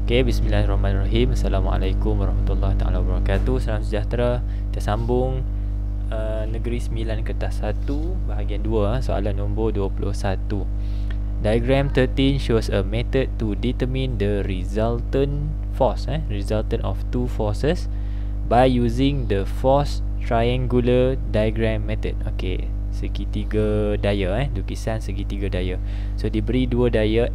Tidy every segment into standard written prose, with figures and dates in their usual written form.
Okay, bismillahirrahmanirrahim. Assalamualaikum warahmatullahi taala wabarakatuh. Salam sejahtera. Kita sambung Negeri 9 kertas 1 bahagian 2, soalan nombor 21. Diagram 13 shows a method to determine the resultant force, resultant of two forces by using the force triangular diagram method. Okay, segitiga daya, lukisan segitiga daya. So diberi dua daya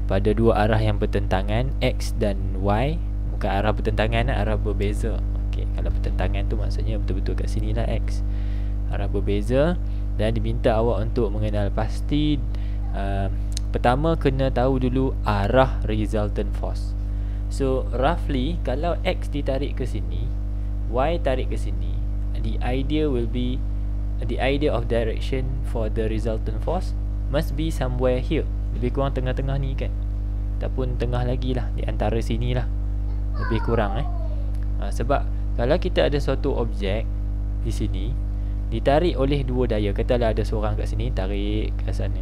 pada dua arah yang bertentangan, X dan Y. Bukan arah bertentangan, arah berbeza. Okay, kalau bertentangan tu maksudnya betul-betul kat sini lah X. Arah berbeza. Dan diminta awak untuk mengenal pasti, pertama kena tahu dulu arah resultant force. So roughly, kalau X ditarik ke sini, Y tarik ke sini, the idea of direction for the resultant force must be somewhere here. Lebih kurang tengah-tengah ni kan, ataupun tengah lagi lah, di antara sini lah, lebih kurang sebab kalau kita ada suatu objek di sini ditarik oleh dua daya, katalah ada seorang kat sini tarik ke sana,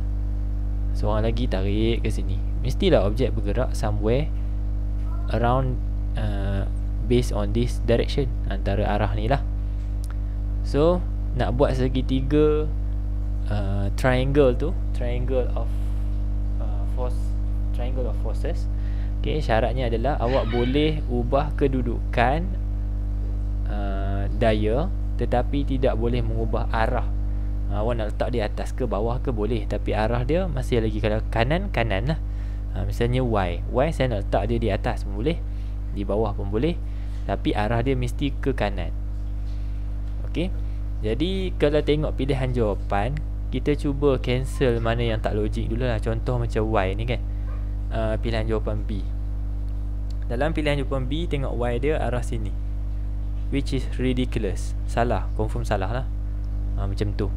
seorang lagi tarik ke sini, mestilah objek bergerak somewhere around based on this direction, antara arah ni lah. So nak buat segitiga triangle tu, triangle of forces. Okay, syaratnya adalah awak boleh ubah kedudukan daya, tetapi tidak boleh mengubah arah. Awak nak letak di atas ke bawah ke boleh, tapi arah dia masih lagi, kalau kanan lah. Misalnya Y saya nak letak dia di atas pun boleh, di bawah pun boleh, tapi arah dia mesti ke kanan. Okay, jadi kalau tengok pilihan jawapan, kita cuba cancel mana yang tak logik dulu lah. Contoh macam Y ni kan, pilihan jawapan B. Dalam pilihan jawapan B, tengok Y dia arah sini, which is ridiculous. Salah, confirm salah lah. Macam tu.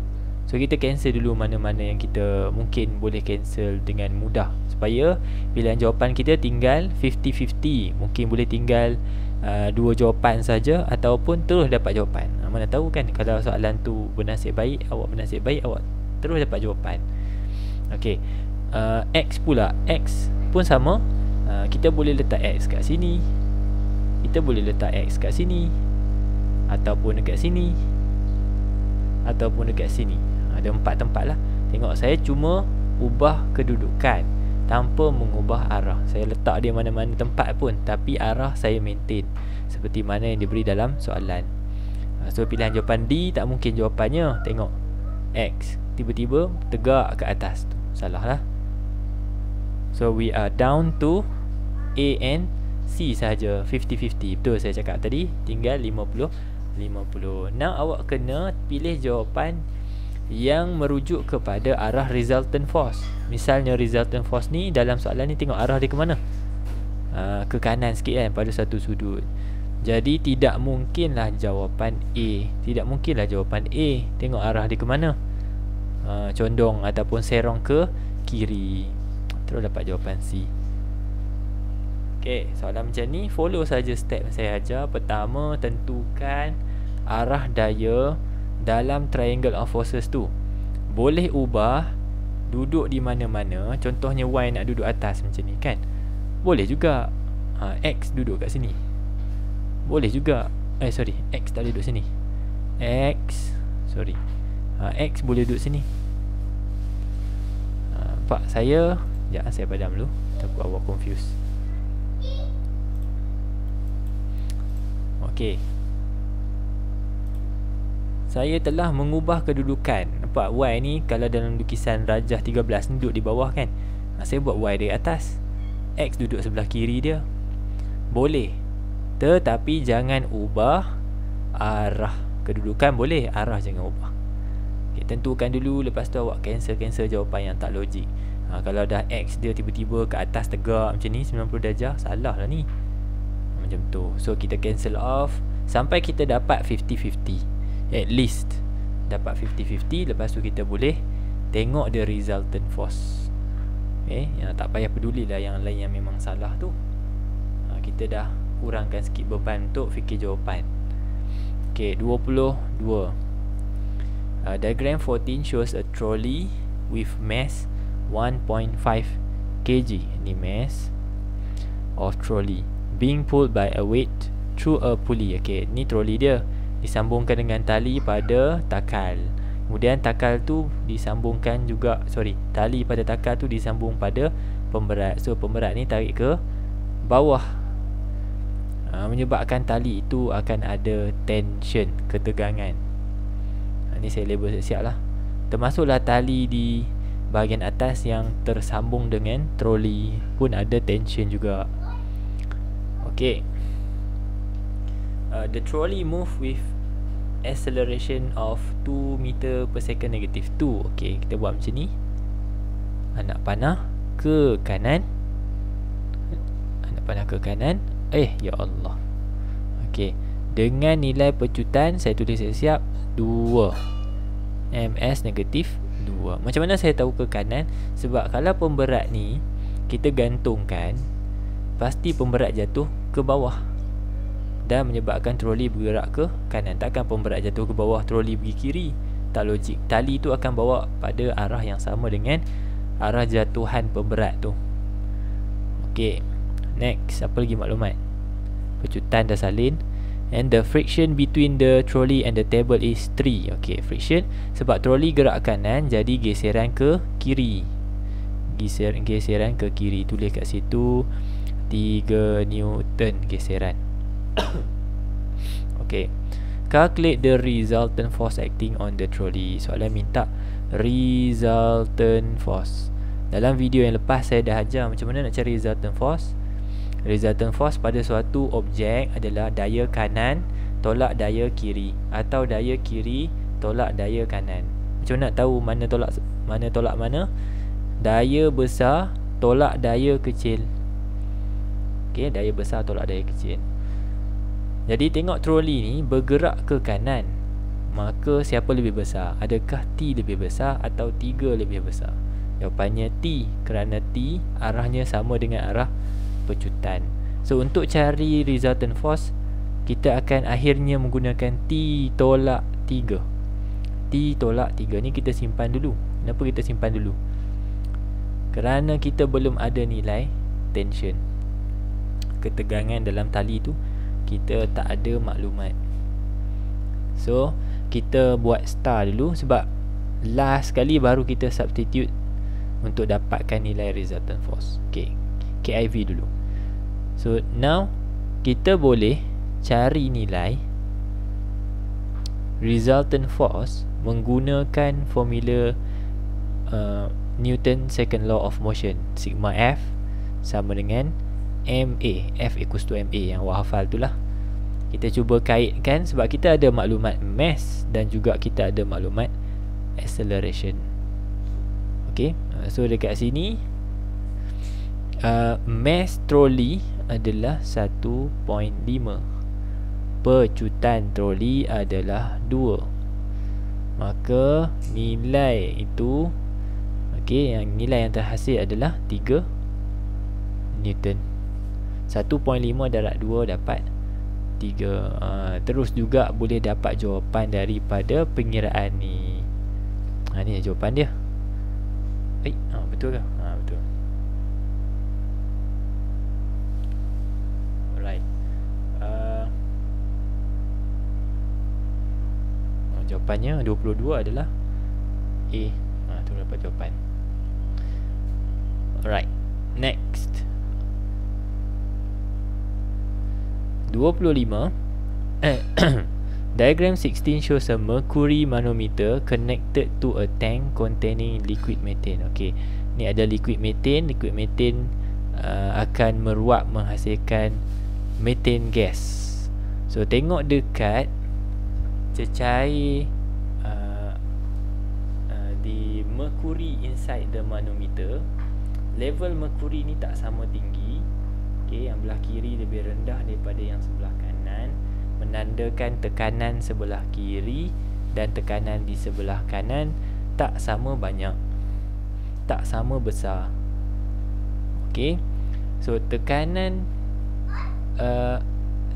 So kita cancel dulu mana-mana yang kita mungkin boleh cancel dengan mudah, supaya pilihan jawapan kita tinggal 50-50. Mungkin boleh tinggal dua jawapan saja, ataupun terus dapat jawapan. Mana tahu kan, kalau soalan tu bernasib baik, awak terus dapat jawapan. Okay, X pula, X pun sama. Kita boleh letak X kat sini, kita boleh letak X kat sini, ataupun dekat sini, ataupun dekat sini. Ada 4 tempat lah. Tengok, saya cuma ubah kedudukan tanpa mengubah arah. Saya letak dia mana-mana tempat pun, tapi arah saya maintain seperti mana yang diberi dalam soalan. So pilihan jawapan D tak mungkin jawapannya. Tengok, X tiba-tiba tegak ke atas tu, salah lah. So we are down to A and C sahaja, 50-50. Betul saya cakap tadi, tinggal 50-50. Now awak kena pilih jawapan yang merujuk kepada arah resultant force. Misalnya resultant force ni, dalam soalan ni tengok arah dia ke mana, ke kanan sikit kan, pada satu sudut. Jadi tidak mungkinlah jawapan A. Tidak mungkinlah jawapan A. Tengok arah dia ke mana, condong ataupun serong ke kiri, terus dapat jawapan C. Okay, soalan macam ni follow saja step saya ajar. Pertama, tentukan arah daya dalam triangle of forces tu. Boleh ubah duduk di mana-mana. Contohnya Y nak duduk atas macam ni kan, boleh juga. X duduk kat sini, boleh juga. X tak duduk sini. X boleh duduk sini. Pak saya, sekejap saya padam dulu, takut awak confuse. Okey, saya telah mengubah kedudukan. Nampak Y ni, kalau dalam lukisan rajah 13 ni duduk di bawah kan, saya buat Y di atas, X duduk sebelah kiri dia. Boleh, tetapi jangan ubah arah. Kedudukan boleh, arah jangan ubah. Okay, tentukan dulu, lepas tu awak cancel jawapan yang tak logik. Kalau dah X dia tiba-tiba ke atas tegak macam ni 90 darjah, salah lah ni. Macam tu. So kita cancel off sampai kita dapat 50-50. At least dapat 50-50. Lepas tu kita boleh tengok the resultant force. Okay, yang tak payah peduli lah yang lain yang memang salah tu. Kita dah kurangkan sikit beban untuk fikir jawapan. Okay, 22. Diagram 14 shows a trolley with mass 1.5 kg. Ni mass of trolley being pulled by a weight through a pulley. Okey, ni trolley dia disambungkan dengan tali pada takal. Kemudian takal tu disambungkan juga, tali pada takal tu disambung pada pemberat. So pemberat ni tarik ke bawah, menyebabkan tali itu akan ada tension, ketegangan. Ni saya label siap-siap lah. Termasuklah tali di bahagian atas yang tersambung dengan troli pun ada tension juga. Okay. The trolley move with acceleration of 2 meter per second negative 2. Okay, kita buat macam ni. Anak panah ke kanan. Anak panah ke kanan. Ya Allah. Okay, dengan nilai pecutan saya tulis siap 2 ms negatif 2. Macam mana saya tahu ke kanan? Sebab kalau pemberat ni kita gantungkan, pasti pemberat jatuh ke bawah dan menyebabkan troli bergerak ke kanan. Takkan pemberat jatuh ke bawah, troli pergi kiri. Tak logik. Tali tu akan bawa pada arah yang sama dengan arah jatuhan pemberat tu. Okay, next, apa lagi maklumat? Pecutan dah salin. And the friction between the trolley and the table is 3. Okay, friction sebab trolley gerak kanan, jadi geseran ke kiri. Geseran ke kiri. Tulis kat situ 3 Newton geseran. Okay, calculate the resultant force acting on the trolley. Soalan minta resultant force. Dalam video yang lepas saya dah ajar macam mana nak cari resultant force. Resultant force pada suatu objek adalah daya kanan tolak daya kiri, atau daya kiri tolak daya kanan. Macam mana nak tahu mana tolak mana? Daya besar tolak daya kecil. Okay, daya besar tolak daya kecil. Jadi tengok troli ni bergerak ke kanan, maka siapa lebih besar? Adakah T lebih besar atau 3 lebih besar? Jawapannya T, kerana T arahnya sama dengan arah pecutan. So untuk cari resultant force, kita akan akhirnya menggunakan T tolak 3. T tolak 3 ni kita simpan dulu. Kenapa kita simpan dulu? Kerana kita belum ada nilai tension, ketegangan dalam tali tu kita tak ada maklumat. So kita buat star dulu, sebab last sekali baru kita substitute untuk dapatkan nilai resultant force. Okay, KIV dulu. So now kita boleh cari nilai resultant force menggunakan formula Newton second law of motion. Sigma F sama dengan MA. F equals to MA yang awak hafal tu lah. Kita cuba kaitkan sebab kita ada maklumat mass dan juga kita ada maklumat acceleration. Okay, so dekat sini mass trolley adalah 1.5, pecutan trolley adalah 2. Maka nilai itu, okay, yang nilai yang terhasil adalah 3 Newton. 1.5 darab 2 dapat 3. Terus juga boleh dapat jawapan daripada pengiraan ni. Ni jawapan dia. Betul ke? Betul. Alright. Jawapannya 22 adalah A. Tu dapat jawapan. Alright. Next. 25. Diagram 16 shows a mercury manometer connected to a tank containing liquid methane. Okay, ni ada liquid methane. Liquid methane akan meruap menghasilkan methane gas. So tengok dekat cecair di mercury inside the manometer. Level mercury ni tak sama tinggi. Okay, yang belah kiri lebih rendah daripada yang sebelah kanan, menandakan tekanan sebelah kiri dan tekanan di sebelah kanan tak sama banyak, tak sama besar. Okay, so tekanan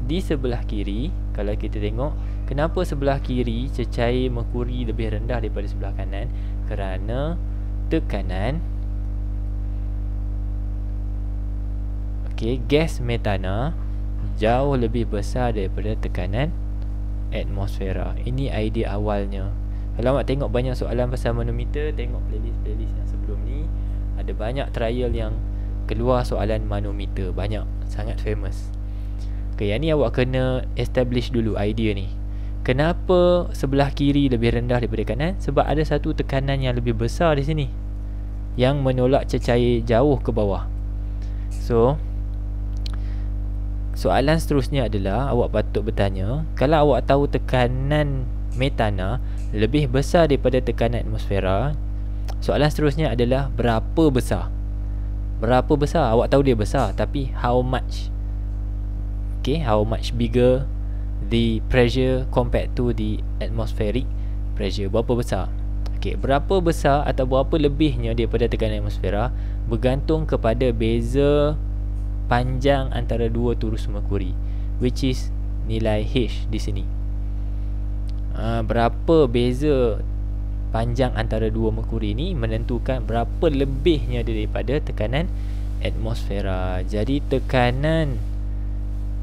di sebelah kiri, kalau kita tengok kenapa sebelah kiri cecair merkuri lebih rendah daripada sebelah kanan? Kerana tekanan okey, gas metana jauh lebih besar daripada tekanan atmosfera. Ini idea awalnya. Kalau awak tengok banyak soalan pasal manometer, tengok playlist yang sebelum ni, ada banyak trial yang keluar soalan manometer, banyak, sangat famous. Okay, yang ni awak kena establish dulu idea ni. Kenapa sebelah kiri lebih rendah daripada kanan? Sebab ada satu tekanan yang lebih besar di sini yang menolak cecair jauh ke bawah. So soalan seterusnya adalah awak patut bertanya, kalau awak tahu tekanan metana lebih besar daripada tekanan atmosfera, soalan seterusnya adalah berapa besar? Berapa besar? Awak tahu dia besar, tapi how much? Okay, how much bigger the pressure compared to the atmospheric pressure? Berapa besar? Okay, berapa besar atau berapa lebihnya daripada tekanan atmosfera bergantung kepada beza panjang antara dua turus merkuri, which is nilai H di sini. Berapa beza panjang antara dua merkuri ni menentukan berapa lebihnya daripada tekanan atmosfera. Jadi tekanan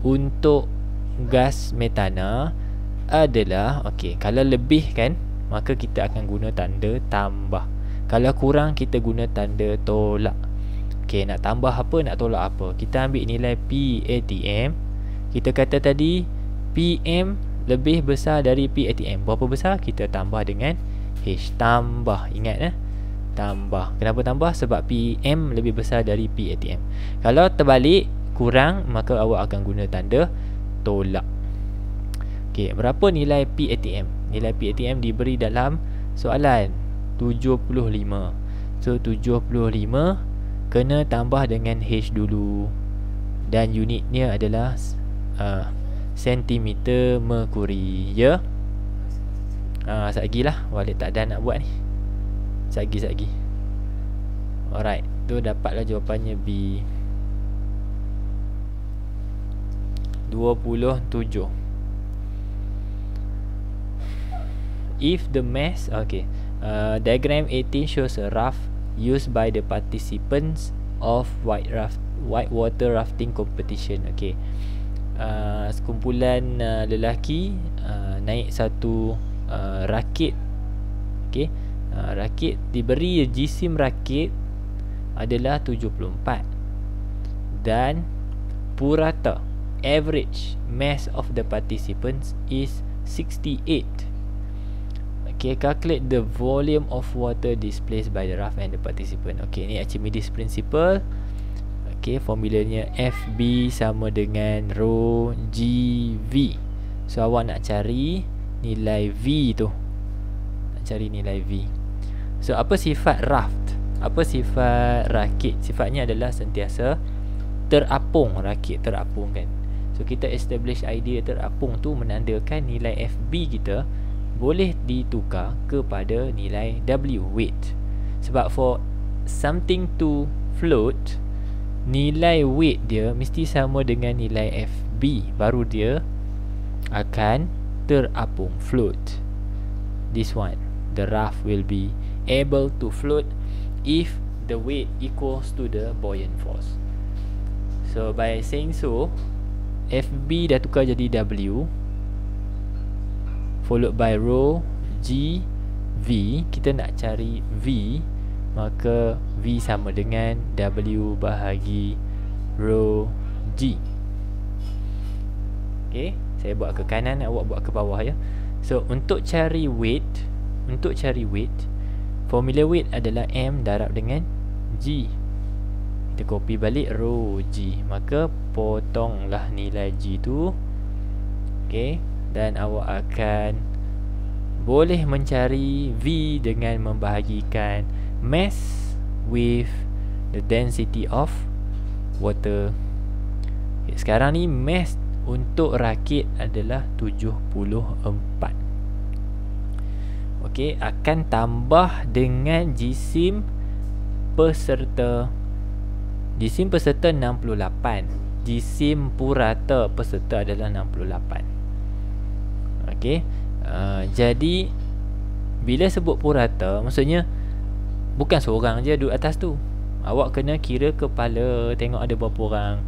untuk gas metana adalah, okey, kalau lebih kan, maka kita akan guna tanda tambah. Kalau kurang, kita guna tanda tolak. Okey, nak tambah apa, nak tolak apa? Kita ambil nilai PATM. Kita kata tadi PM lebih besar dari PATM. Berapa besar? Kita tambah dengan H. Tambah, ingat tambah. Kenapa tambah? Sebab PM lebih besar dari PATM. Kalau terbalik, kurang, maka awak akan guna tanda tolak. Okey, berapa nilai PATM? Nilai PATM diberi dalam soalan 75. So 75 kena tambah dengan H dulu, dan unitnya adalah sentimeter merkuri, ya. Sekejap lagi lah, Walid tak ada nak buat ni. Sekejap lagi. Alright, tu dapatlah jawapannya B 27. If the mass, okay, diagram 18 shows a raft used by the participants of whitewater rafting competition. Okay, sekumpulan lelaki naik satu rakit. Okay, rakit diberi jisim rakit adalah 74 dan purata average mass of the participants is 68. Okay, calculate the volume of water displaced by the raft and the participant. Okay, ni Archimedes principle. Okay, formulanya FB sama dengan rho GV. So awak nak cari nilai V tu. Nak cari nilai V. So apa sifat raft? Apa sifat rakit? Sifatnya adalah sentiasa terapung. Rakit terapung kan. So kita establish idea terapung tu menandakan nilai FB kita boleh ditukar kepada nilai W, weight. Sebab for something to float, nilai weight dia mesti sama dengan nilai FB, baru dia akan terapung, float. This one, the raft will be able to float if the weight equals to the buoyant force. So by saying so, FB dah tukar jadi W, followed by rho G V. Kita nak cari V, maka V sama dengan W bahagi rho G. Okay, saya buat ke kanan, awak buat ke bawah ya. So untuk cari weight, formula weight adalah M darab dengan G. Kita copy balik rho G, maka potonglah nilai G tu. Okay, dan awak akan boleh mencari V dengan membahagikan mass with the density of water. Okay, sekarang ni mass untuk rakit adalah 74. Okay, akan tambah dengan jisim peserta. Jisim peserta 68. Jisim purata peserta adalah 68. Okey, jadi bila sebut purata, maksudnya bukan seorang je duduk atas tu. Awak kena kira kepala, tengok ada berapa orang.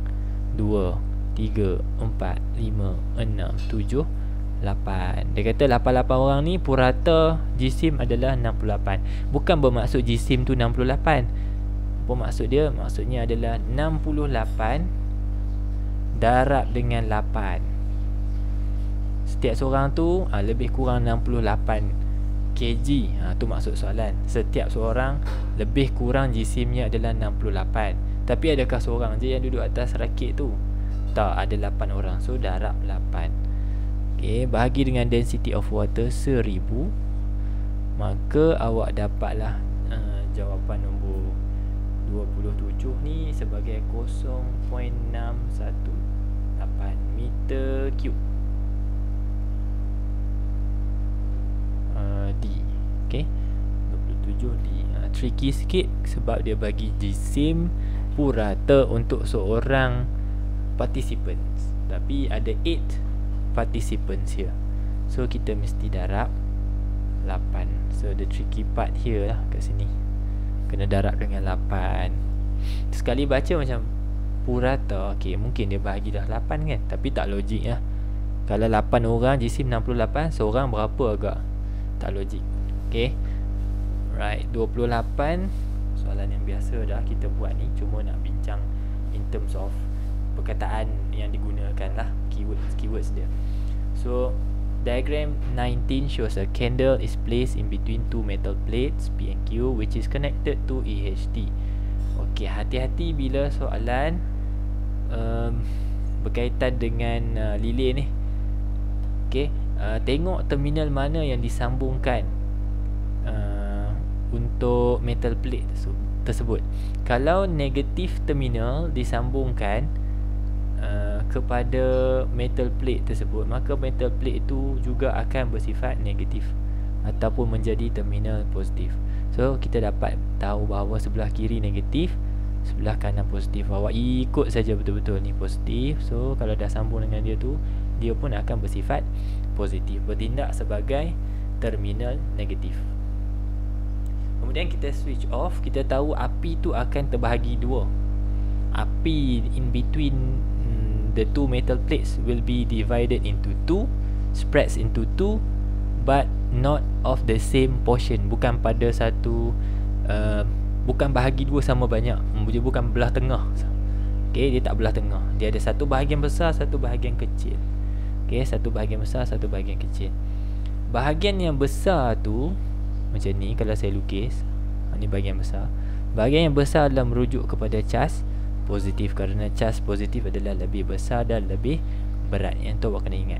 2, 3, 4, 5, 6, 7, 8. Dia kata 88 orang ni purata jisim adalah 68. Bukan bermaksud jisim tu 68. Apa maksud dia? Maksudnya adalah 68 darab dengan 8. Setiap seorang tu lebih kurang 68 kg. Tu maksud soalan. Setiap seorang lebih kurang jisimnya adalah 68. Tapi adakah seorang je yang duduk atas rakit tu? Tak, ada 8 orang. So darab 8. Okey, bahagi dengan density of water 1000, maka awak dapatlah jawapan nombor 27 ni sebagai 0.618 meter cube. D. Okey, 27D. Tricky sikit sebab dia bagi jisim purata untuk seorang participants, tapi ada 8 participants here. So kita mesti darab 8. So the tricky part here lah kat sini. Kena darab dengan 8. Sekali baca macam purata, okey, mungkin dia bahagi dah 8 kan, tapi tak logik lah. Kalau 8 orang jisim 68, seorang berapa agak tak logik. Okey. Right, 28 soalan yang biasa dah kita buat ni, cuma nak bincang in terms of perkataan yang digunakan lah, keywords dia. So diagram 19 shows a candle is placed in between two metal plates P and Q which is connected to EHT. Okey, hati-hati bila soalan berkaitan dengan lilin ni. Okey, tengok terminal mana yang disambungkan untuk metal plate tersebut. Kalau negatif terminal disambungkan kepada metal plate tersebut, maka metal plate itu juga akan bersifat negatif ataupun menjadi terminal positif. So kita dapat tahu bahawa sebelah kiri negatif, sebelah kanan positif. Awak ikut saja betul-betul ni positif. So kalau dah sambung dengan dia tu, dia pun akan bersifat positif, bertindak sebagai terminal negatif. Kemudian kita switch off. Kita tahu api tu akan terbahagi dua. Api in between the two metal plates will be divided into two, spreads into two, but not of the same portion. Bukan pada satu bukan bahagi dua sama banyak. Dia bukan belah tengah. Okay, dia tak belah tengah. Dia ada satu bahagian besar, satu bahagian kecil. Okay, satu bahagian besar, satu bahagian kecil. Bahagian yang besar tu macam ni kalau saya lukis. Ni bahagian besar. Bahagian yang besar adalah merujuk kepada cas positif, kerana cas positif adalah lebih besar dan lebih berat. Yang tu awak kena ingat.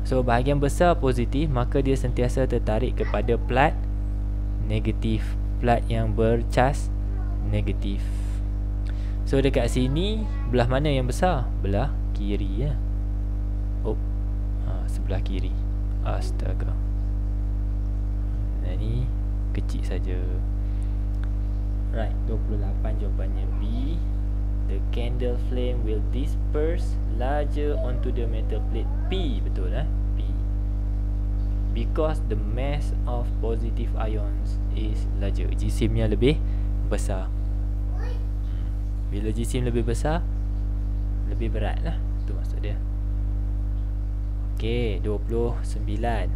So bahagian besar positif, maka dia sentiasa tertarik kepada plat negatif, plat yang bercas negatif. So dekat sini belah mana yang besar? Belah kiri ya. Sebelah kiri. Astaga. Nah ni kecil saja. Right, 28 jawapannya B. The candle flame will disperse larger onto the metal plate P. Betul P. Because the mass of positive ions is larger. Jisimnya lebih besar. Bila jisim lebih besar, lebih berat lah. Itu maksud dia. Okay, 29.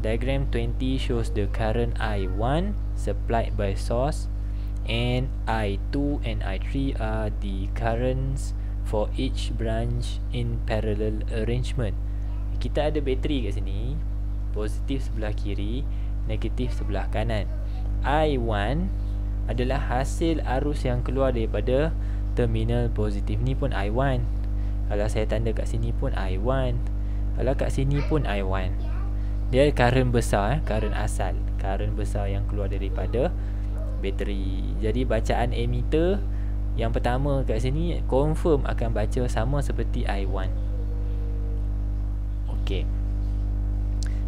Diagram 20 shows the current I1 supplied by source, and I2 and I3 are the currents for each branch in parallel arrangement. Kita ada bateri kat sini, positif sebelah kiri, negatif sebelah kanan. I1 adalah hasil arus yang keluar daripada terminal positif. Ni pun I1. Kalau saya tanda kat sini pun I1. Kalau kat sini pun I1. Dia current besar, current asal, current besar yang keluar daripada bateri. Jadi bacaan emitter yang pertama kat sini confirm akan baca sama seperti I1. Okey.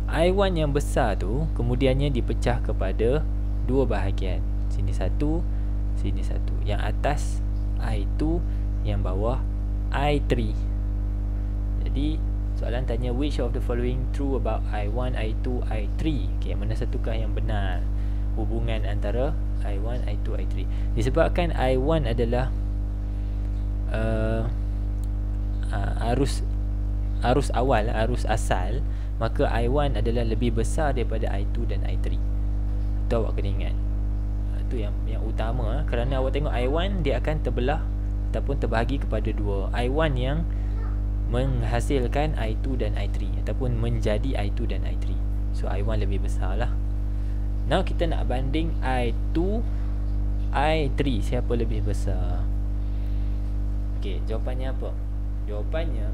I1 yang besar tu kemudiannya dipecah kepada dua bahagian. Sini satu, sini satu. Yang atas I2, yang bawah I3. Jadi soalan tanya which of the following true about I1, I2, I3. Okay, mana satukah yang benar hubungan antara I1, I2, I3. Disebabkan I1 adalah arus awal, arus asal, maka I1 adalah lebih besar daripada I2 dan I3. Itu awak kena ingat. Itu yang utama, kerana awak tengok I1 dia akan terbelah ataupun terbahagi kepada dua. I1 yang menghasilkan I2 dan I3 ataupun menjadi I2 dan I3. So I1 lebih besar lah. Now kita nak banding I2 I3, siapa lebih besar? Okey, jawapannya apa? Jawapannya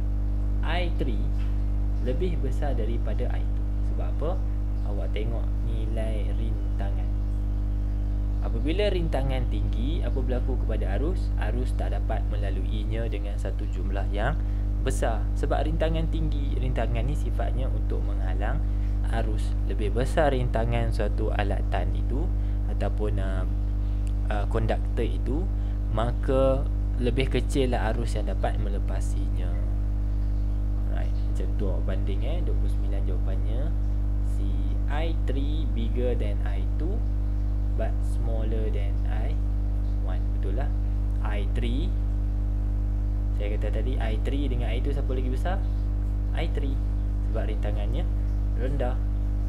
I3 lebih besar daripada I2. Sebab apa? Awak tengok nilai rintangan. Apabila rintangan tinggi, apa berlaku kepada arus? Arus tak dapat melaluinya dengan satu jumlah yang besar. Sebab rintangan tinggi, rintangan ni sifatnya untuk menghalang arus. Lebih besar rintangan suatu alatan itu ataupun konduktor itu, maka lebih kecil lah arus yang dapat melepasinya. Right, macam tu awak banding 29 jawapannya. Si I3 bigger than I2 but smaller than I1. Betul lah. I3, saya kata tadi I3 dengan I2 siapa lagi besar? I3, sebab rintangannya rendah.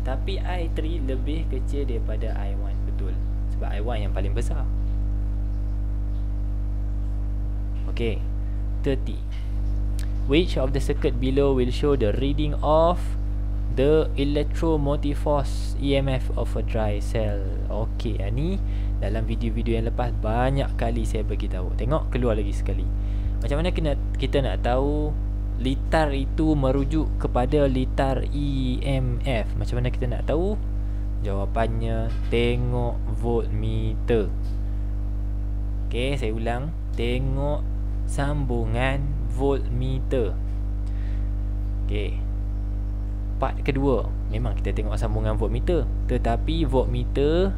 Tapi I3 lebih kecil daripada I1. Betul, sebab I1 yang paling besar. Okay, 30. Which of the circuit below will show the reading of the electromotive force EMF of a dry cell? Okay, ni dalam video-video yang lepas banyak kali saya bagi tahu. Tengok, keluar lagi sekali. Macam mana kita nak tahu litar itu merujuk kepada litar EMF? Macam mana kita nak tahu? Jawapannya, tengok voltmeter. Okay, saya ulang. Tengok sambungan voltmeter. Okay, part kedua, memang kita tengok sambungan voltmeter, tetapi voltmeter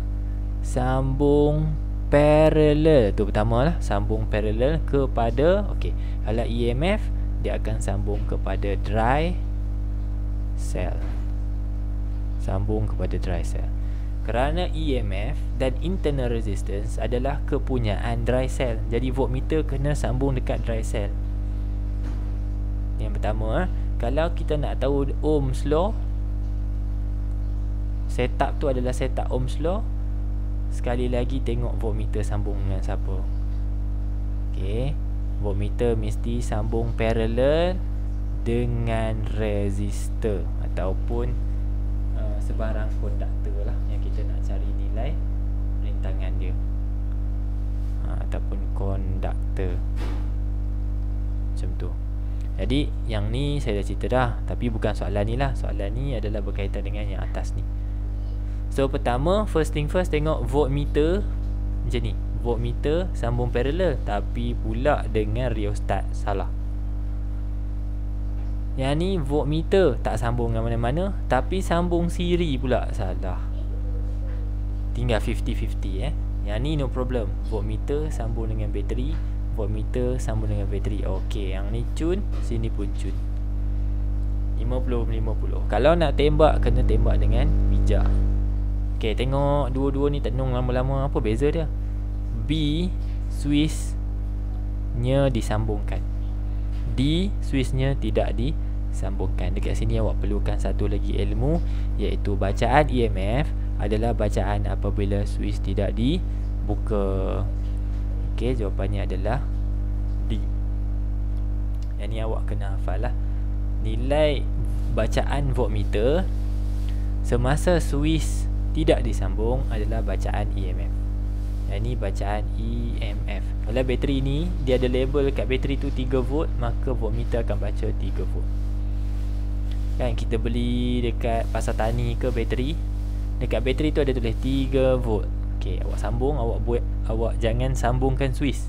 sambung parallel. Tu pertama lah, sambung parallel kepada, okay, kalau EMF dia akan sambung kepada dry cell. Sambung kepada dry cell. Kerana EMF dan internal resistance adalah kepunyaan dry cell, jadi voltmeter kena sambung dekat dry cell. Yang pertama, kalau kita nak tahu Ohm's law, setup tu adalah setup Ohm's law. Sekali lagi tengok voltmeter sambung dengan siapa. Okay, voltmeter mesti sambung parallel dengan resistor ataupun sebarang konduktor lah yang kita nak cari nilai rintangan dia, ataupun konduktor. Macam tu. Jadi yang ni saya dah cerita dah, tapi bukan soalan ni lah. Soalan ni adalah berkaitan dengan yang atas ni. So pertama, first thing first, tengok voltmeter macam ni. Voltmeter sambung parallel, tapi pula dengan rheostat. Salah. Yang ni voltmeter tak sambung dengan mana-mana, tapi sambung siri pula. Salah. Tinggal 50-50 Yang ni no problem. Voltmeter sambung dengan bateri, voltmeter sambung dengan bateri. Okey, yang ni cun, sini pun cun. 50-50. Kalau nak tembak, kena tembak dengan bijak. Okey, tengok dua-dua ni tenung lama-lama. Apa beza dia? B, switch-nya disambungkan. D, switch-nya tidak disambungkan. Dekat sini awak perlukan satu lagi ilmu, iaitu bacaan EMF adalah bacaan apabila switch tidak dibuka. Okey, jawapannya adalah D. Yang ni awak kena hafal lah. Nilai bacaan voltmeter semasa switch tidak disambung adalah bacaan EMF. Yang ni bacaan EMF. Kalau bateri ni dia ada label kat bateri tu 3 volt, maka voltmeter akan baca 3 volt. Kan kita beli dekat pasar tani ke bateri, dekat bateri tu ada tulis 3 volt. Okey, awak sambung, awak jangan sambungkan switch.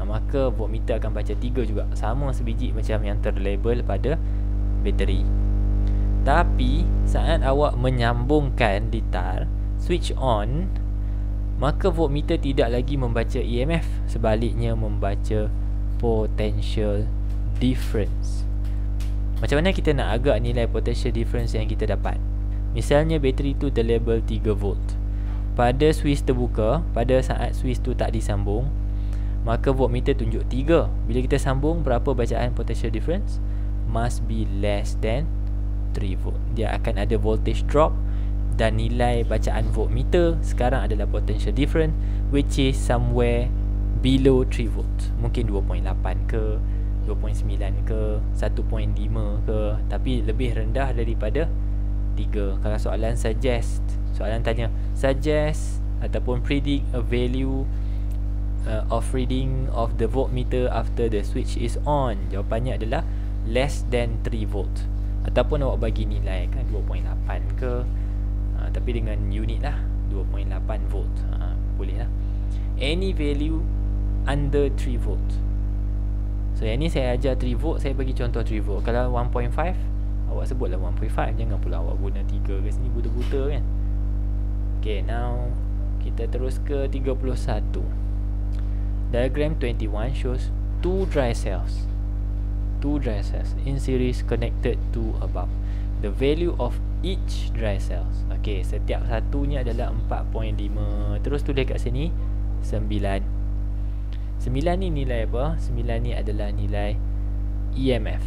Maka voltmeter akan baca 3 juga, sama sebiji macam yang terlabel pada bateri. Tapi saat awak menyambungkan litar, switch on, maka voltmeter tidak lagi membaca EMF, sebaliknya membaca potential difference. Macam mana kita nak agak nilai potential difference yang kita dapat? Misalnya bateri tu terlabel 3 volt. Pada switch terbuka, pada saat switch tu tak disambung, maka voltmeter tunjuk 3. Bila kita sambung, berapa bacaan potential difference? Must be less than 3 volt. Dia akan ada voltage drop, dan nilai bacaan voltmeter sekarang adalah potential difference, which is somewhere below 3 volt. Mungkin 2.8 ke, 2.9 ke, 1.5 ke, tapi lebih rendah daripada 3. Kalau soalan suggest, soalan tanya suggest ataupun predict a value of reading of the voltmeter after the switch is on, jawapannya adalah less than 3 volt. Ataupun awak bagi nilai kan 2.8 ke, tapi dengan unit lah 2.8 volt, boleh lah. Any value under 3 volt. So yang ni saya ajar 3 volt, saya bagi contoh 3 volt. Kalau 1.5, awak sebutlah 1.5, jangan pula awak guna 3 ke sini buta-buta kan. Okay, now kita terus ke 31. Diagram 21 shows two dry cells in series connected to a bulb. The value of each dry cells. Okay, setiap satunya adalah 4.5. Terus tulis kat sini 9. 9 ni nilai apa? 9 ni adalah nilai EMF.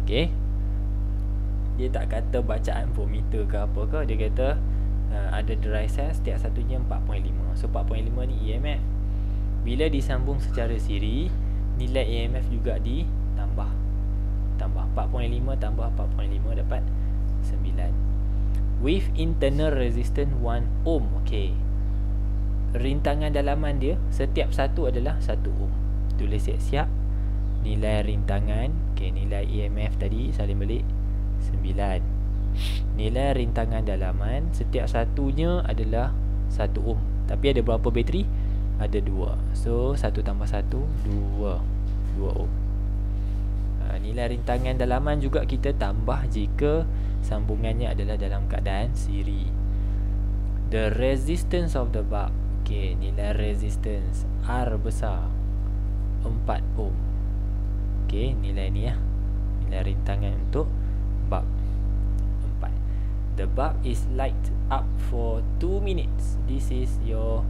Okay, dia tak kata bacaan voltmeter ke apa ke. Dia kata ada dry cells, setiap satunya 4.5. So 4.5 ni EMF. Bila disambung secara siri, nilai EMF juga ditambah. Tambah 4.5 tambah 4.5 dapat 9. With internal resistance 1 ohm. Okay, rintangan dalaman dia setiap satu adalah 1 ohm. Tulis siap-siap. Nilai rintangan, okay, nilai EMF tadi salin balik 9. Nilai rintangan dalaman setiap satunya adalah 1 ohm. Tapi ada berapa bateri? Ada 2. So 1 tambah 1 2 ohm. Nilai rintangan dalaman juga kita tambah jika sambungannya adalah dalam keadaan siri. The resistance of the bulb. Okay, nilai resistance R besar 4 ohm. Okay, nilai ni ya, nilai rintangan untuk bulb 4. The bulb is light up for 2 minutes. This is your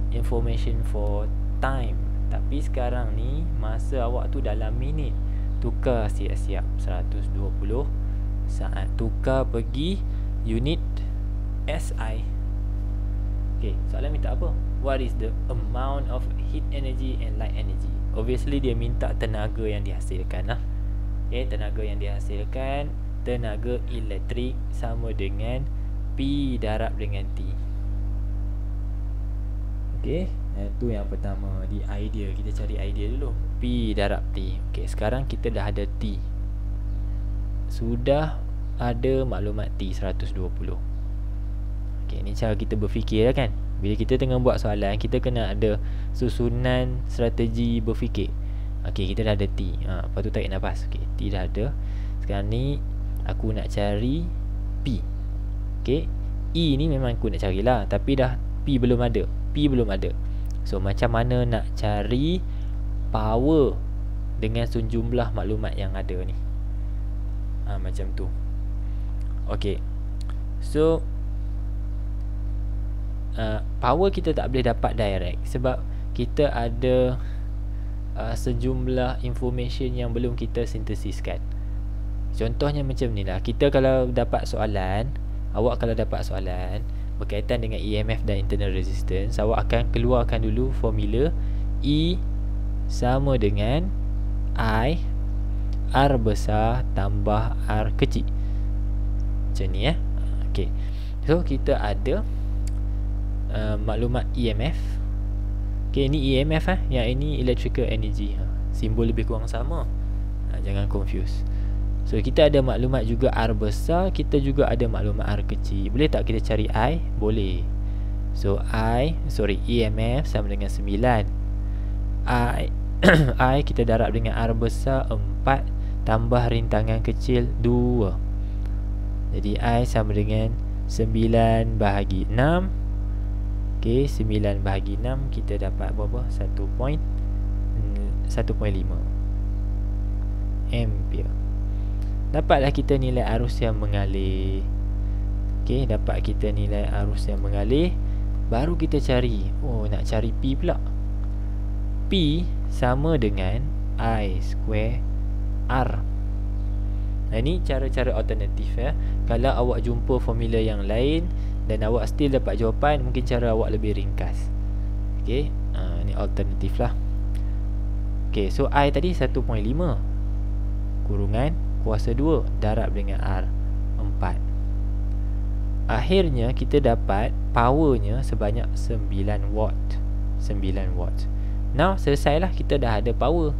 information for time. Tapi sekarang ni masa awak tu dalam minit. Tukar siap-siap 120 saat. Tukar pergi unit SI. Okay, soalan minta apa? What is the amount of heat energy and light energy? Obviously dia minta tenaga yang dihasilkan lah. Okay, tenaga yang dihasilkan, tenaga elektrik sama dengan P darab dengan T. Okay, itu yang pertama. Di idea, kita cari idea dulu. P darab T. Okay, sekarang kita dah ada T. Sudah ada maklumat T 120. Okay, ni cara kita berfikir lah kan. Bila kita tengah buat soalan, kita kena ada susunan strategi berfikir. Okay, kita dah ada T. Lepas tu tarik nafas. Okay, T dah ada. Sekarang ni aku nak cari P. Okay, E ni memang aku nak carilah, tapi dah P belum ada. So macam mana nak cari power dengan sejumlah maklumat yang ada ni? Macam tu. Okay, so power kita tak boleh dapat direct sebab kita ada sejumlah information yang belum kita sintesiskan. Contohnya macam ni lah. Kita kalau dapat soalan, awak kalau dapat soalan berkaitan dengan EMF dan internal resistance, awak akan keluarkan dulu formula E sama dengan I R besar tambah R kecil. Macam ni ya. Okay, so kita ada maklumat EMF. Okay, ni EMF yang ini electrical energy. Simbol lebih kurang sama. Jangan confuse. So kita ada maklumat juga R besar, kita juga ada maklumat R kecil. Boleh tak kita cari I? Boleh. So EMF sama dengan 9. I kita darab dengan R besar 4 tambah rintangan kecil 2. Jadi I sama dengan 9 bahagi 6. Okay, 9 bahagi 6 kita dapat berapa? 1.5 ampere. Dapatlah kita nilai arus yang mengalir. Okay, dapat kita nilai arus yang mengalir. baru kita cari. Oh, nak cari P pula. P sama dengan I square R. Nah, ini cara-cara alternatif ya. Kalau awak jumpa formula yang lain dan awak still dapat jawapan, mungkin cara awak lebih ringkas. Okey, ni alternatif lah. Okey, so I tadi 1.5 kurungan kuasa 2 darab dengan R 4. Akhirnya kita dapat powernya sebanyak 9 watt. 9 watt. Now selesailah, kita dah ada power.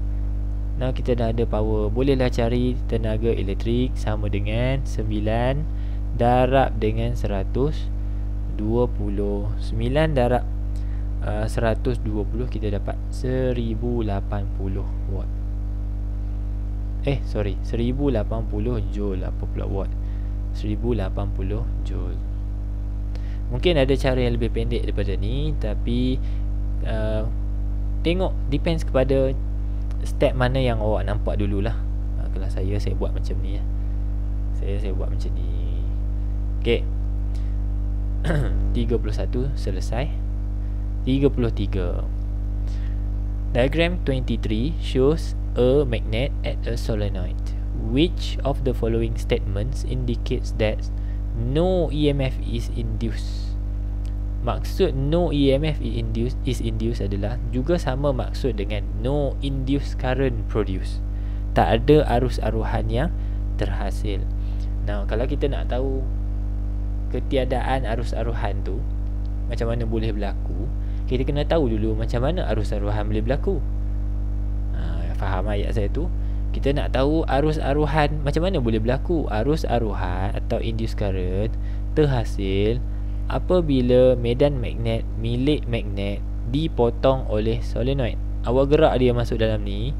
Now kita dah ada power. Bolehlah cari tenaga elektrik sama dengan 9 darab dengan 120. 9 darab 120 kita dapat 1080 watt. 1080 joule. Apa pula watt? 1080 joule. Mungkin ada cara yang lebih pendek daripada ni, tapi tengok, depends kepada step mana yang awak nampak dululah. Kalau saya buat macam ni ya. Saya buat macam ni. Okey. 31 selesai. 33. Diagram 23 shows a magnet at a solenoid. Which of the following statements indicates that no EMF is induced? Maksud no EMF is induced adalah juga sama maksud dengan no induced current produced. Tak ada arus aruhan yang terhasil. Nah, kalau kita nak tahu ketiadaan arus aruhan tu macam mana boleh berlaku, kita kena tahu dulu macam mana arus aruhan boleh berlaku. Faham ayat saya tu? Kita nak tahu arus aruhan macam mana boleh berlaku. Arus aruhan atau induced current terhasil apabila medan magnet milik magnet dipotong oleh solenoid. Awak gerak dia masuk dalam ni,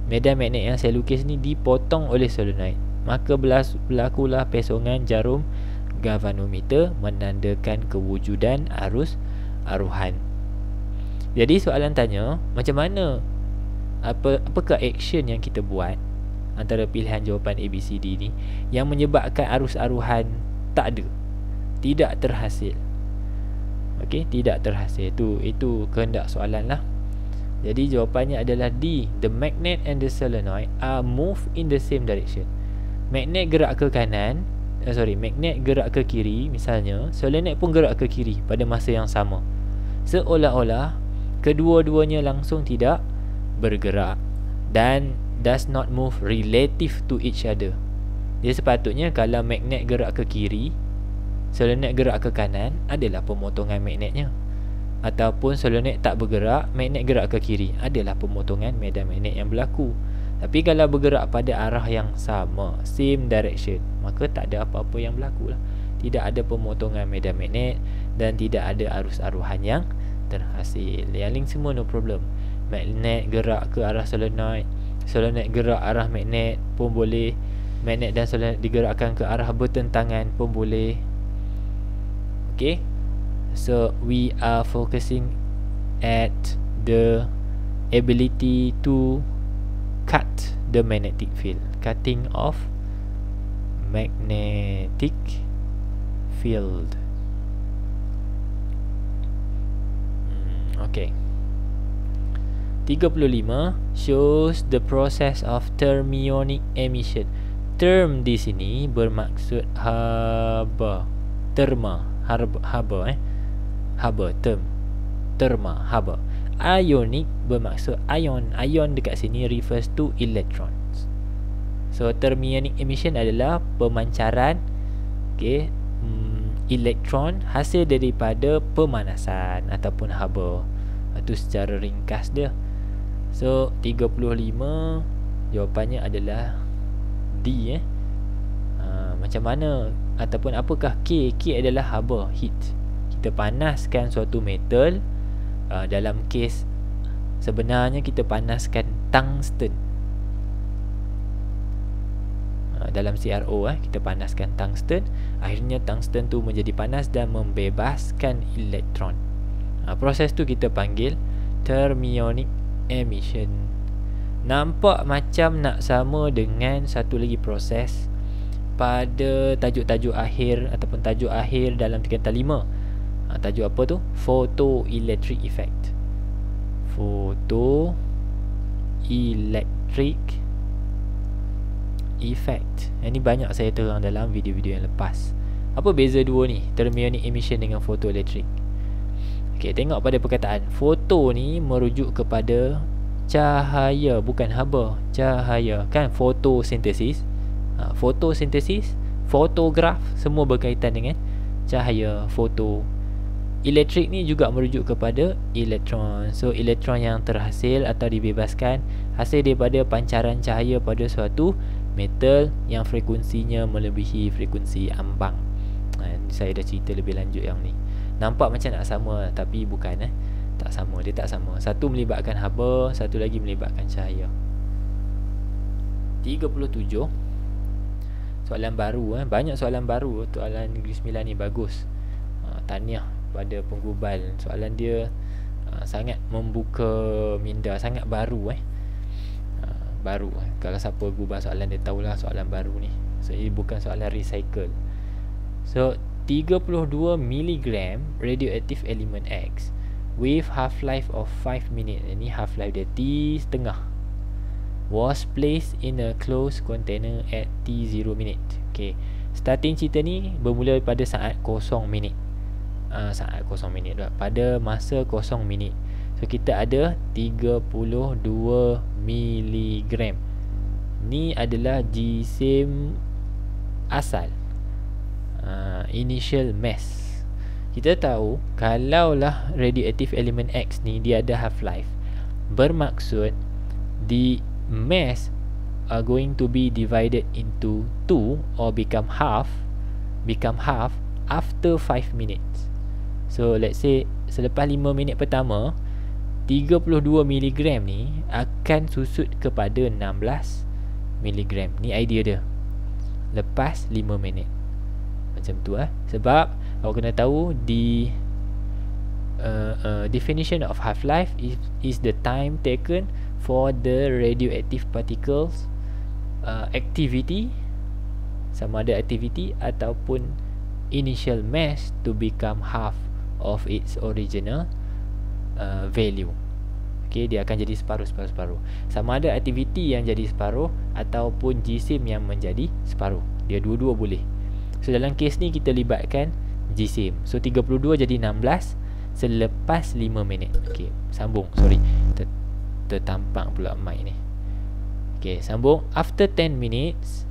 medan magnet yang saya lukis ni dipotong oleh solenoid, maka berlakulah pesongan jarum galvanometer menandakan kewujudan arus aruhan. Jadi soalan tanya, macam mana, apakah action yang kita buat antara pilihan jawapan ABCD ni yang menyebabkan arus aruhan tak ada, tidak terhasil. Okey, tidak terhasil. Itu kehendak soalan lah. Jadi jawapannya adalah D. The magnet and the solenoid are moved in the same direction. Magnet gerak ke kanan, magnet gerak ke kiri misalnya, solenoid pun gerak ke kiri pada masa yang sama. Seolah-olah kedua-duanya langsung tidak bergerak dan does not move relative to each other. Jadi sepatutnya kalau magnet gerak ke kiri, solenoid gerak ke kanan, adalah pemotongan magnetnya. Ataupun solenoid tak bergerak, magnet gerak ke kiri, adalah pemotongan medan magnet yang berlaku. Tapi kalau bergerak pada arah yang sama, same direction, maka tak ada apa-apa yang berlaku lah. Tidak ada pemotongan medan magnet dan tidak ada arus aruhan yang terhasil. Yang lain semua no problem. Magnet gerak ke arah solenoid, solenoid gerak arah magnet pun boleh, magnet dan solenoid digerakkan ke arah bertentangan pun boleh. Okay, so we are focusing at the ability to cut the magnetic field, cutting off magnetic field. Okay, 35 shows the process of thermionic emission. Term di sini bermaksud haba, terma, haba. Ionic bermaksud ion. Ion dekat sini refers to electrons. So thermionic emission adalah pemancaran elektron hasil daripada pemanasan ataupun haba. Itu secara ringkas dia. So 35 jawapannya adalah D. Macam mana ataupun apakah K? K adalah haba, heat. Kita panaskan suatu metal. Dalam kes sebenarnya kita panaskan tungsten. Dalam CRO kita panaskan tungsten, akhirnya tungsten tu menjadi panas dan membebaskan elektron. Proses tu kita panggil thermionic emission. Nampak macam nak sama dengan satu lagi proses pada tajuk-tajuk akhir ataupun tajuk akhir dalam tingkatan 5. Tajuk apa tu? Photoelectric effect. Photoelectric effect. Ini banyak saya terang dalam video-video yang lepas. Apa beza dua ni, thermionic emission dengan photoelectric? Okey, tengok pada perkataan. Foto ni merujuk kepada cahaya, bukan haba. Cahaya, kan fotosintesis. Fotosintesis, fotograf, semua berkaitan dengan cahaya, foto. Elektrik ni juga merujuk kepada elektron. So elektron yang terhasil atau dibebaskan hasil daripada pancaran cahaya pada suatu metal yang frekuensinya melebihi frekuensi ambang. Saya dah cerita lebih lanjut yang ni. Nampak macam nak sama, tapi bukan. Tak sama, dia tak sama. Satu melibatkan haba, satu lagi melibatkan cahaya. 37. Soalan baru. Banyak soalan baru. Soalan Negeri Sembilan ni bagus. Tahniah pada penggubal. Soalan dia sangat membuka minda, sangat baru. Baru. Kalau siapa gubal soalan, dia tahulah soalan baru ni. So ini bukan soalan recycle. So 32 mg radioactive element X with half-life of 5 minutes. Ini half-life dia T setengah. Was placed in a closed container at T0 minute. Okay, starting cerita ni bermula pada saat 0 minit. Saat 0 minit dah. Pada masa 0 minit. So kita ada 32 mg. Ni adalah jisim asal, initial mass. Kita tahu kalaulah radioactive element X ni dia ada half-life, bermaksud the mass are going to be divided into 2 or become half after 5 minutes. So let's say selepas 5 minit pertama, 32 mg ni akan susut kepada 16 mg. Ni idea dia lepas 5 minit. Macam tu Sebab awak kena tahu the definition of half-life is the time taken for the radioactive particles activity, sama ada activity ataupun initial mass to become half of its original value. Okay, dia akan jadi separuh. Sama ada aktiviti yang jadi separuh ataupun jisim yang menjadi separuh. Dia dua-dua boleh. So dalam kes ni kita libatkan jisim. So 32 jadi 16 selepas 5 minit. Okay, sambung. Sorry, tertampak pula mic ni. Okay, sambung. After 10 minutes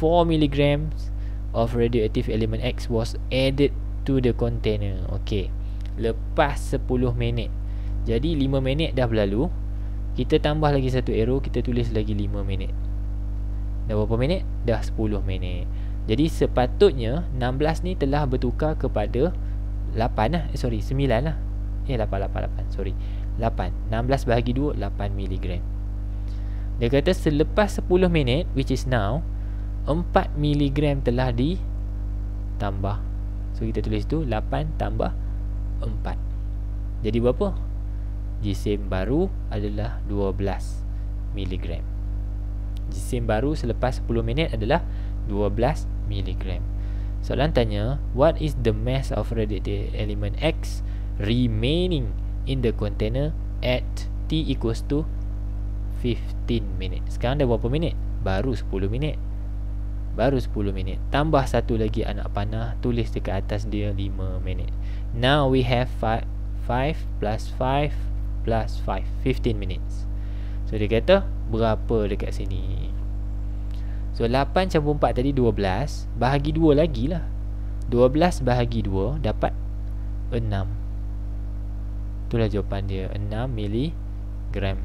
4 mg of radioactive element X was added to the container. Okay, lepas 10 minit. Jadi 5 minit dah berlalu, kita tambah lagi satu arrow, kita tulis lagi 5 minit. Dah berapa minit? Dah 10 minit. Jadi sepatutnya 16 ni telah bertukar kepada 8 lah. 9 lah. 8. Sorry, 8. 16 bahagi 2, 8 mg. Dia kata selepas 10 minit, which is now, 4 mg telah ditambah. So kita tulis tu 8 tambah 4. Jadi berapa? Jisim baru adalah 12 mg. Jisim baru selepas 10 minit adalah 12 mg. Soalan tanya, what is the mass of radioactive element X remaining in the container at T equals to 15 minutes. Sekarang dah berapa minit? Baru 10 minit. Tambah satu lagi anak panah, tulis dekat atas dia 5 minit. Now we have 5 plus 5 plus 5, 15 minutes. So dia kata berapa dekat sini? So 8 campur 4 tadi 12, bahagi 2 lagi lah. 12 bahagi 2 dapat 6. Itulah jawapan dia, 6 miligram.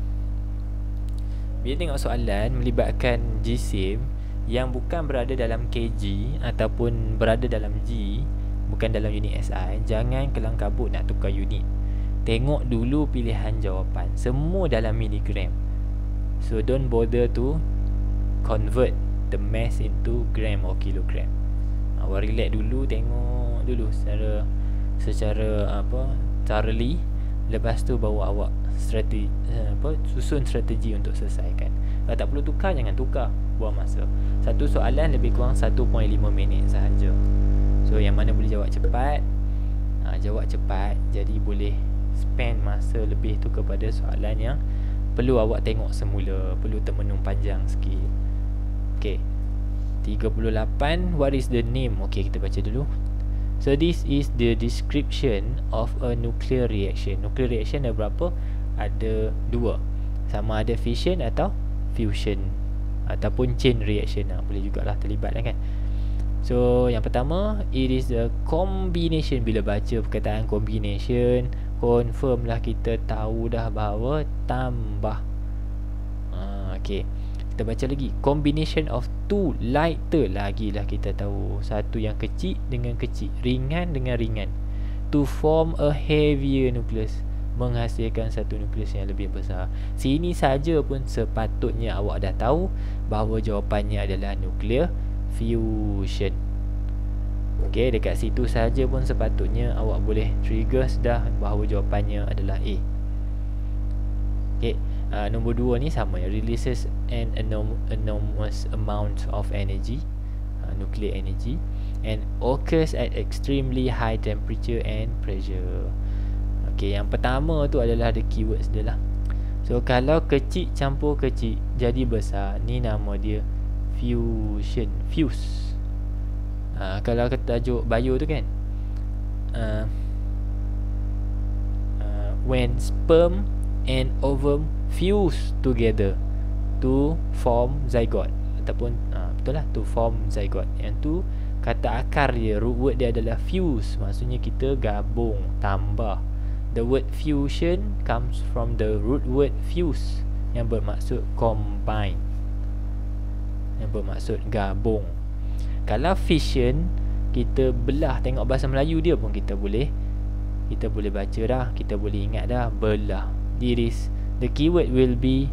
Bila tengok soalan melibatkan jisim yang bukan berada dalam kg ataupun berada dalam G, bukan dalam unit SI, jangan kelang kabut nak tukar unit. Tengok dulu pilihan jawapan, semua dalam miligram. So don't bother to convert the mass into gram or kilogram. Awak relax dulu, tengok dulu secara thoroughly. Lepas tu bawa awak susun strategi untuk selesaikan. Kalau tak perlu tukar, jangan tukar, buang masa. Satu soalan lebih kurang 1.5 minit sahaja. So yang mana boleh jawab cepat, jawab cepat, jadi boleh spend masa lebih tu kepada soalan yang perlu awak tengok semula, perlu termenung panjang sikit. Okay, 38. What is the name? Okay, kita baca dulu. So this is the description of a nuclear reaction. Nuclear reaction ada berapa? Ada 2. Sama ada fission atau fusion, ataupun chain reaction. Boleh jugalah terlibat kan. So yang pertama, it is a combination. Bila baca perkataan combination, confirm lah kita tahu dah bahawa tambah. Okay, kita baca lagi. Combination of two lighter. Lagilah kita tahu satu yang kecil dengan kecil, ringan dengan ringan, to form a heavier nucleus, menghasilkan satu nukleus yang lebih besar. Sini saja pun sepatutnya awak dah tahu bahawa jawapannya adalah nuclear fusion. Okay, dekat situ saja pun sepatutnya awak boleh trigger dah bahawa jawapannya adalah A. Okay, nombor 2 ni sama ya, releases an enormous amount of energy, nuclear energy, and occurs at extremely high temperature and pressure. Okay, yang pertama tu adalah the keywords dia lah. So kalau kecil campur kecil jadi besar, ni nama dia fusion, fuse. Kalau tajuk bio tu kan, when sperm and ovum fuse together to form zygote, ataupun betul lah, to form zygote. Yang tu kata akar dia, root word dia adalah fuse, maksudnya kita gabung, tambah. The word fusion comes from the root word fuse, yang bermaksud combine, yang bermaksud gabung. Kalau fission, kita belah, tengok bahasa Melayu dia pun kita boleh baca dah, kita boleh ingat dah, belah. The keyword will be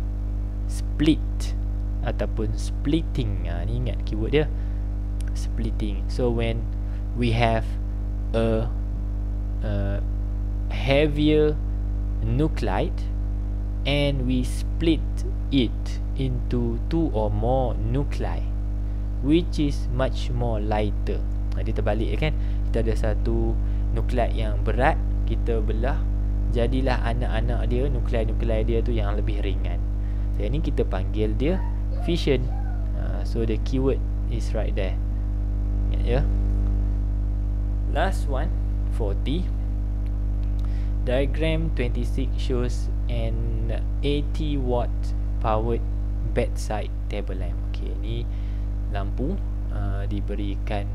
split ataupun splitting. Ni ingat keyword dia, splitting. So when we have a heavier nuclide and we split it into 2 or more nuclei, which is much more lighter. Dia terbalik kan, kita ada satu nuclide yang berat, kita belah, jadilah anak-anak dia, nuklei-nuklei dia tu yang lebih ringan. So ini kita panggil dia fission. So the keyword is right there. Ya. Last one, 40. Diagram 26 shows an 80 watt powered bedside table lamp. Okay, ni lampu diberikan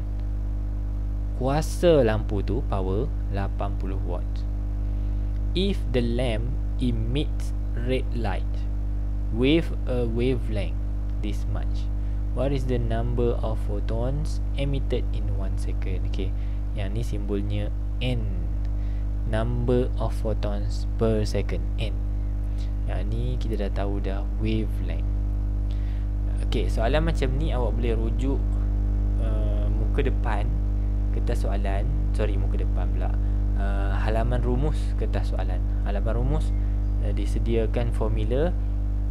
kuasa lampu tu power 80 watt. If the lamp emits red light with a wavelength this much, what is the number of photons emitted in 1 second? Okay, yang ni simbolnya N, number of photons per second, N. Yang ni kita dah tahu dah, wavelength. Okay, soalan macam ni awak boleh rujuk muka depan kertas soalan, muka depan pula, halaman rumus kertas soalan. Halaman rumus disediakan formula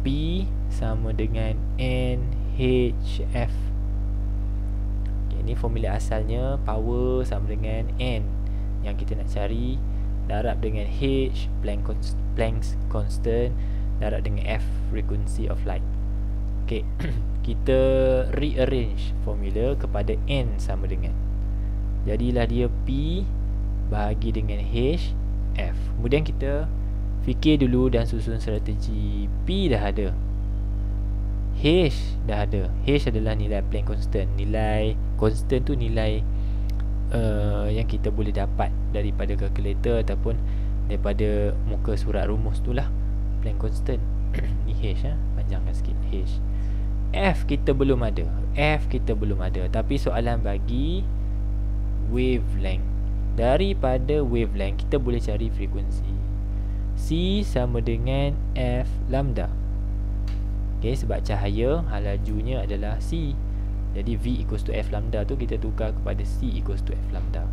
P sama dengan NHF. Okay, ini formula asalnya, power sama dengan N yang kita nak cari, darab dengan H, Planck's constant, darab dengan F, frequency of light. Okay, kita rearrange formula kepada N sama dengan, jadilah dia P bahagi dengan H, F. Kemudian kita fikir dulu dan susun strategi. P dah ada, H dah ada. H adalah nilai Planck constant. Nilai constant tu nilai yang kita boleh dapat daripada kalkulator ataupun daripada muka surat rumus tu lah, Planck constant. Ni H, panjangkan sikit, H. F kita belum ada, tapi soalan bagi wavelength. Daripada wavelength kita boleh cari frekuensi. C sama dengan F lambda. Okay, sebab cahaya lajunya adalah C, jadi V equals to F lambda tu kita tukar kepada C equals to F lambda.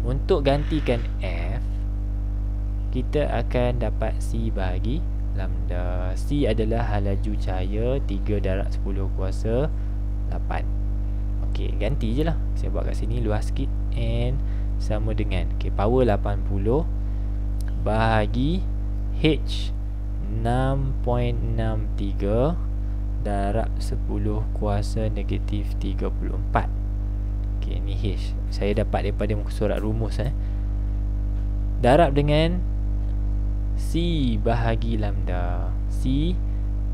Untuk gantikan F, kita akan dapat C bahagi lambda. C adalah laju cahaya 3 darab 10 kuasa 8. Okey, ganti je lah. Saya buat kat sini luas sikit. And sama dengan, power 80 bahagi H 6.63 darab 10 kuasa negatif 34. Ni H saya dapat daripada muka surat rumus darab dengan C bahagi lambda. C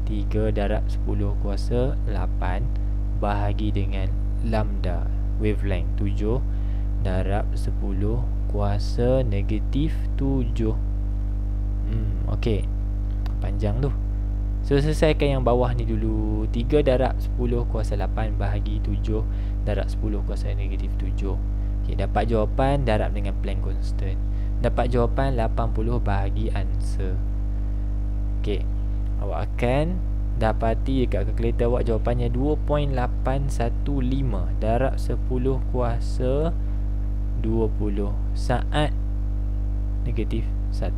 3 darab 10 kuasa 8 bahagi dengan lambda wavelength 7 darab 10 kuasa negatif 7. Okey, panjang tu. So selesaikan yang bawah ni dulu. 3 darab 10 kuasa 8 bahagi 7 darab 10 kuasa negatif 7. Okey, dapat jawapan darab dengan Planck constant. Dapat jawapan 80 bahagi answer. Okey, awak akan dapati dekat kalkulator awak jawapannya 2.815 darab 10 kuasa 20 saat negatif 1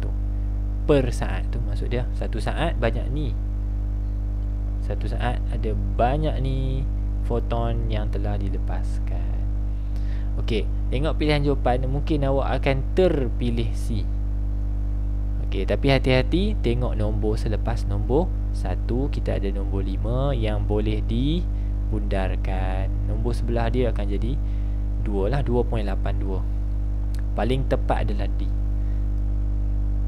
per saat tu maksud dia. 1 saat banyak ni. 1 saat ada banyak ni foton yang telah dilepaskan. Okey, tengok pilihan jawapan, mungkin awak akan terpilih C. Okey, tapi hati-hati, tengok nombor selepas nombor 1. Kita ada nombor 5 yang boleh dibundarkan. Nombor sebelah dia akan jadi 2 lah, 2.82. Paling tepat adalah D.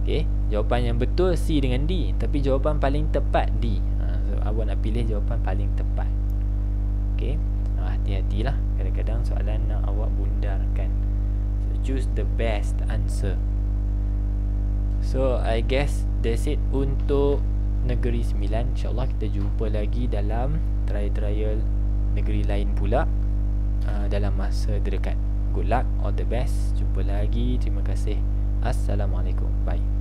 Okey, jawapan yang betul C dengan D, tapi jawapan paling tepat D. So awak nak pilih jawapan paling tepat. Okey, hati-hatilah, kadang-kadang soalan nak awak bundarkan. So choose the best answer. So I guess that's it untuk negeri 9. InsyaAllah kita jumpa lagi dalam trial-trial negeri lain pula dalam masa terdekat. Good luck, all the best. Jumpa lagi. Terima kasih. Assalamualaikum. Bye.